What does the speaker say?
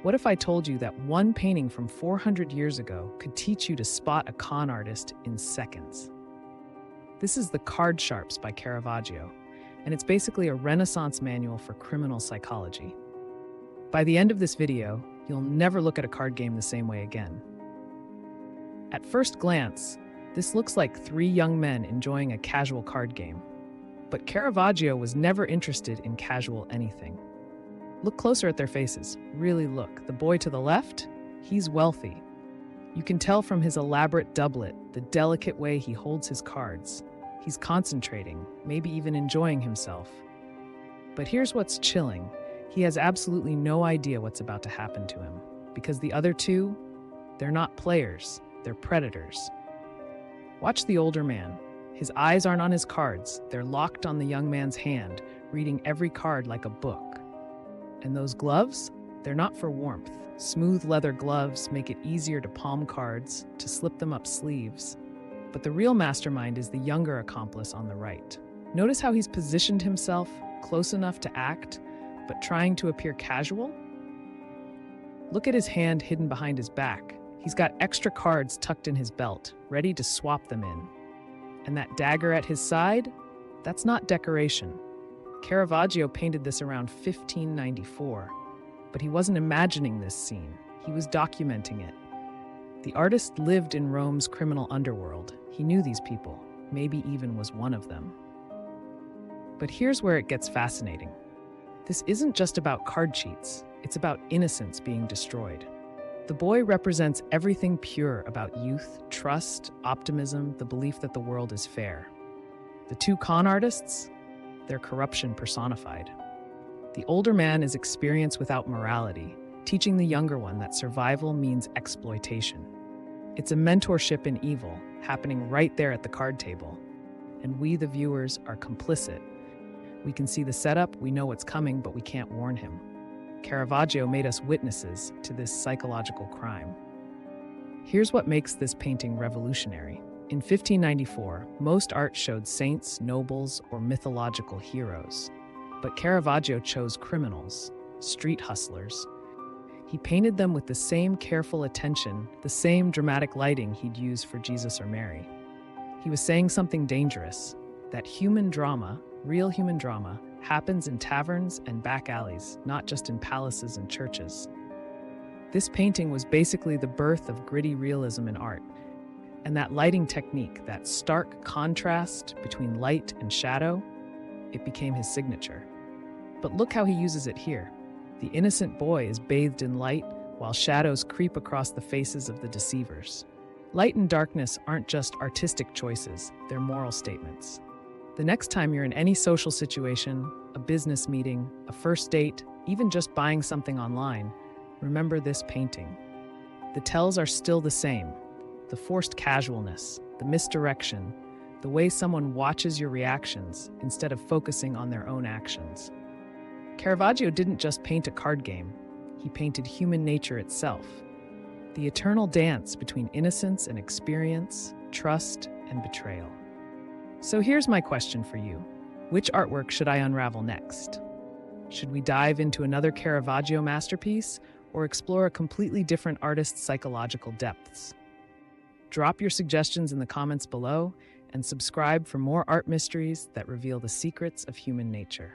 What if I told you that one painting from 400 years ago could teach you to spot a con artist in seconds? This is The Cardsharps by Caravaggio, and it's basically a Renaissance manual for criminal psychology. By the end of this video, you'll never look at a card game the same way again. At first glance, this looks like three young men enjoying a casual card game. But Caravaggio was never interested in casual anything. Look closer at their faces. Really look. The boy to the left, he's wealthy. You can tell from his elaborate doublet, the delicate way he holds his cards. He's concentrating, maybe even enjoying himself. But here's what's chilling. He has absolutely no idea what's about to happen to him, because the other two, they're not players, they're predators. Watch the older man. His eyes aren't on his cards, they're locked on the young man's hand, reading every card like a book. And those gloves? They're not for warmth. Smooth leather gloves make it easier to palm cards, to slip them up sleeves. But the real mastermind is the younger accomplice on the right. Notice how he's positioned himself, close enough to act, but trying to appear casual? Look at his hand hidden behind his back. He's got extra cards tucked in his belt, ready to swap them in. And that dagger at his side? That's not decoration. Caravaggio painted this around 1594, but he wasn't imagining this scene. He was documenting it. The artist lived in Rome's criminal underworld. He knew these people, maybe even was one of them. But here's where it gets fascinating. This isn't just about card cheats, it's about innocence being destroyed. The boy represents everything pure about youth, trust, optimism, the belief that the world is fair. The two con artists? They're corruption personified. The older man is experience without morality, teaching the younger one that survival means exploitation. It's a mentorship in evil, happening right there at the card table. And we, the viewers, are complicit. We can see the setup, we know what's coming, but we can't warn him. Caravaggio made us witnesses to this psychological crime. Here's what makes this painting revolutionary. In 1594, most art showed saints, nobles, or mythological heroes. But Caravaggio chose criminals, street hustlers. He painted them with the same careful attention, the same dramatic lighting he'd use for Jesus or Mary. He was saying something dangerous, that human drama, real human drama, happens in taverns and back alleys, not just in palaces and churches. This painting was basically the birth of gritty realism in art. And that lighting technique, that stark contrast between light and shadow, it became his signature. But look how he uses it here. The innocent boy is bathed in light while shadows creep across the faces of the deceivers. Light and darkness aren't just artistic choices, they're moral statements. The next time you're in any social situation, a business meeting, a first date, even just buying something online, remember this painting. The tells are still the same. The forced casualness, the misdirection, the way someone watches your reactions instead of focusing on their own actions. Caravaggio didn't just paint a card game, he painted human nature itself. The eternal dance between innocence and experience, trust and betrayal. So here's my question for you. Which artwork should I unravel next? Should we dive into another Caravaggio masterpiece or explore a completely different artist's psychological depths? Drop your suggestions in the comments below and subscribe for more art mysteries that reveal the secrets of human nature.